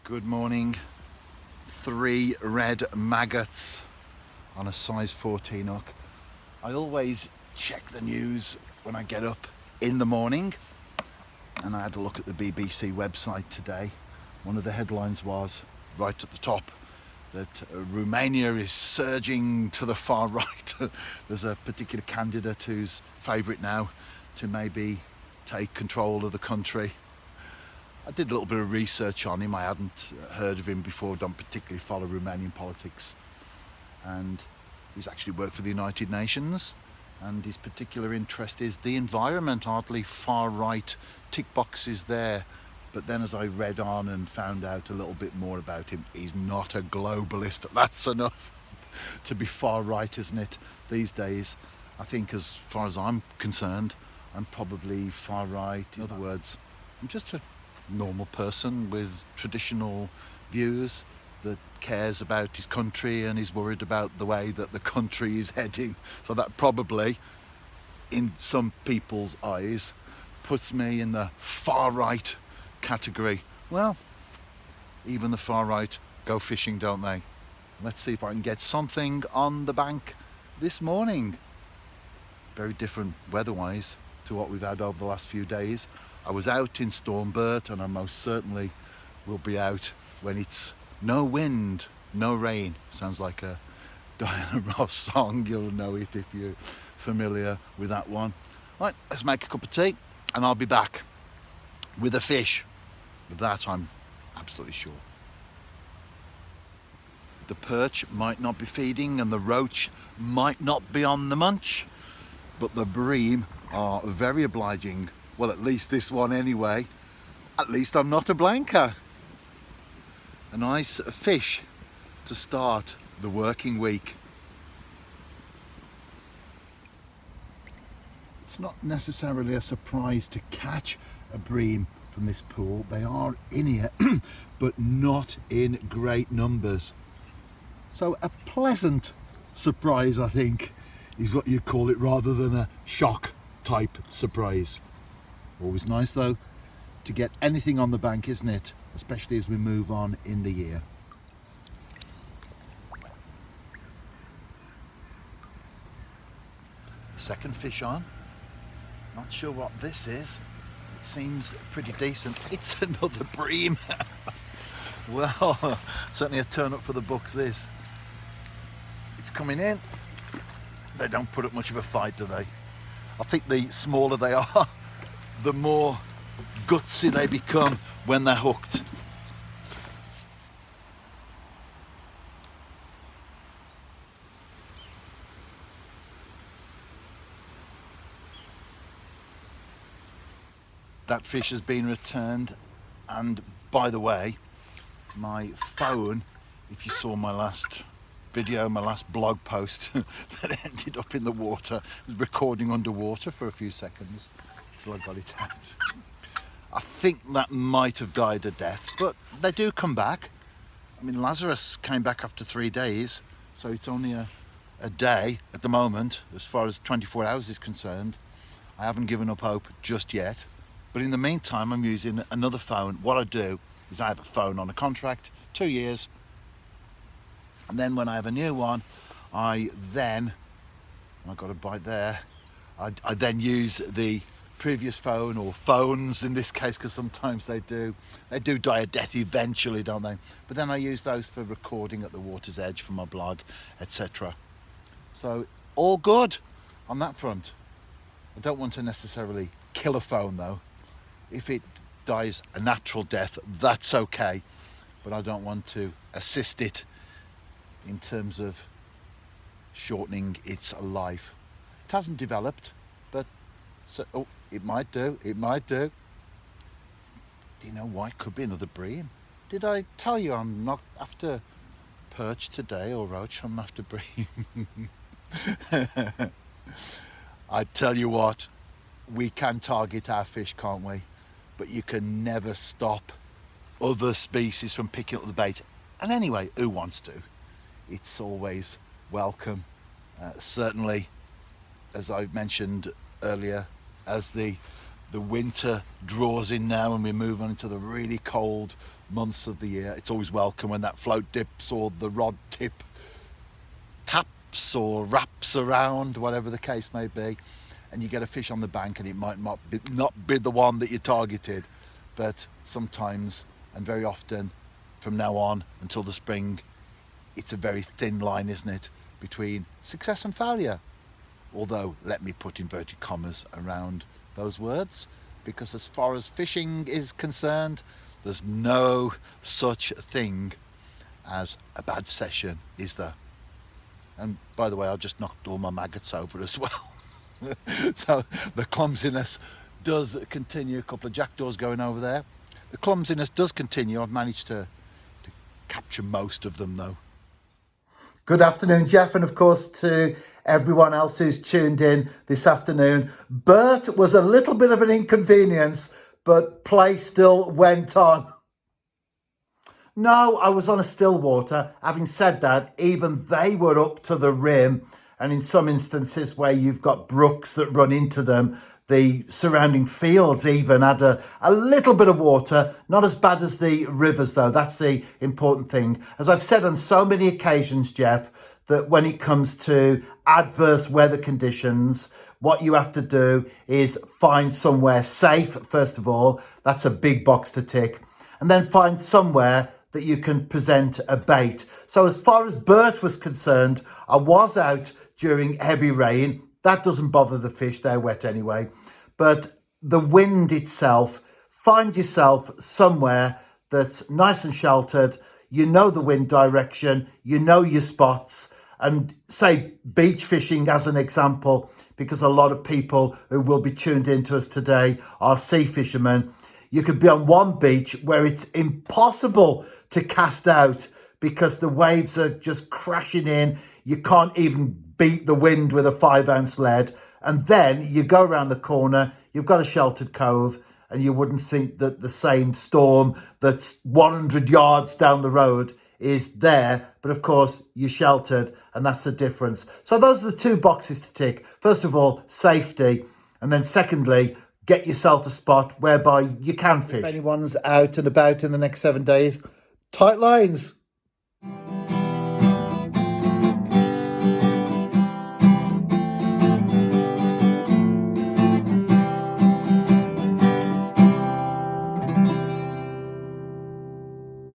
Good morning. 3 red maggots on a size 14 hook. I always check the news when I get up in the morning, and I had a look at the BBC website today. One of the headlines was, right at the top, that Romania is surging to the far right. There's a particular candidate who's favourite now to maybe take control of the country. I did a little bit of research on him. I hadn't heard of him before, don't particularly follow Romanian politics. And he's actually worked for the United Nations, and his particular interest is the environment. Hardly far right tick boxes there. But then as I read on and found out a little bit more about him, he's not a globalist. That's enough to be far right, isn't it? These days, I think as far as I'm concerned, I'm probably far right. In other words, I'm just a normal person with traditional views that cares about his country and is worried about the way that the country is heading. So that probably, in some people's eyes, puts me in the far right category. Well, even the far right go fishing, don't they? Let's see if I can get something on the bank this morning. Very different weather-wise to what we've had over the last few days. I was out in Storm Bert, and I most certainly will be out when it's no wind, no rain. Sounds like a Diana Ross song. You'll know it if you're familiar with that one. Right, let's make a cup of tea and I'll be back with a fish. Of that I'm absolutely sure. The perch might not be feeding and the roach might not be on the munch, but the bream are very obliging. Well, at least this one anyway. At least I'm not a blanker. A nice fish to start the working week. It's not necessarily a surprise to catch a bream from this pool. They are in here, but not in great numbers. So a pleasant surprise, I think, is what you'd call it, rather than a shock type surprise. Always nice though to get anything on the bank, isn't it? Especially as we move on in the year. Second fish on. Not sure what this is. It seems pretty decent. It's another bream. Well, certainly a turn up for the books this. It's coming in. They don't put up much of a fight, do they? I think the smaller they are, the more gutsy they become when they're hooked. That fish has been returned, and by the way, my phone, if you saw my last video, my last blog post that ended up in the water, was recording underwater for a few seconds till I got it out. I think that might have died a death, but they do come back. I mean, Lazarus came back after 3 days, so it's only a day at the moment as far as 24 hours is concerned. I haven't given up hope just yet, but in the meantime I'm using another phone. What I do is I have a phone on a contract, 2 years, and then when I have a new one, I got a bite there, I then use the previous phone, or phones in this case, because sometimes they do die a death eventually, don't they? But then I use those for recording at the water's edge for my blog, etc. So all good on that front. I don't want to necessarily kill a phone though. If it dies a natural death, that's okay, but I don't want to assist it in terms of shortening its life. It hasn't developed, but it might do. Do you know why? It could be another bream. Did I tell you I'm not after perch today or roach? I'm after bream. I tell you what, we can target our fish, can't we? But you can never stop other species from picking up the bait. And anyway, who wants to? It's always welcome. Certainly, as I mentioned earlier, as the the winter draws in now and we move on into the really cold months of the year, it's always welcome when that float dips or the rod tip taps or wraps around, whatever the case may be, and you get a fish on the bank and it might not be the one that you targeted, but sometimes and very often from now on until the spring, it's a very thin line, isn't it, between success and failure. Although, let me put inverted commas around those words, because as far as fishing is concerned, there's no such thing as a bad session, is there? And by the way, I've just knocked all my maggots over as well. So the clumsiness does continue. A couple of jackdaws going over there. The clumsiness does continue. I've managed to capture most of them though. Good afternoon, Jeff, and of course to everyone else who's tuned in this afternoon. Bert was a little bit of an inconvenience, but play still went on. No, I was on a still water. Having said that, even they were up to the rim, and in some instances where you've got brooks that run into them, the surrounding fields even had a little bit of water, not as bad as the rivers though. That's the important thing. As I've said on so many occasions, Jeff, that when it comes to adverse weather conditions, what you have to do is find somewhere safe, first of all. That's a big box to tick. And then find somewhere that you can present a bait. So as far as Bert was concerned, I was out during heavy rain. That doesn't bother the fish, they're wet anyway. But the wind itself, find yourself somewhere that's nice and sheltered. You know the wind direction, you know your spots. And say beach fishing as an example, because a lot of people who will be tuned into us today are sea fishermen. You could be on one beach where it's impossible to cast out because the waves are just crashing in. You can't even beat the wind with a 5-ounce lead. And then you go around the corner, you've got a sheltered cove, and you wouldn't think that the same storm that's 100 yards down the road is there. But of course, you're sheltered, and that's the difference. So those are the two boxes to tick. First of all, safety. And then secondly, get yourself a spot whereby you can fish. If anyone's out and about in the next 7 days, tight lines.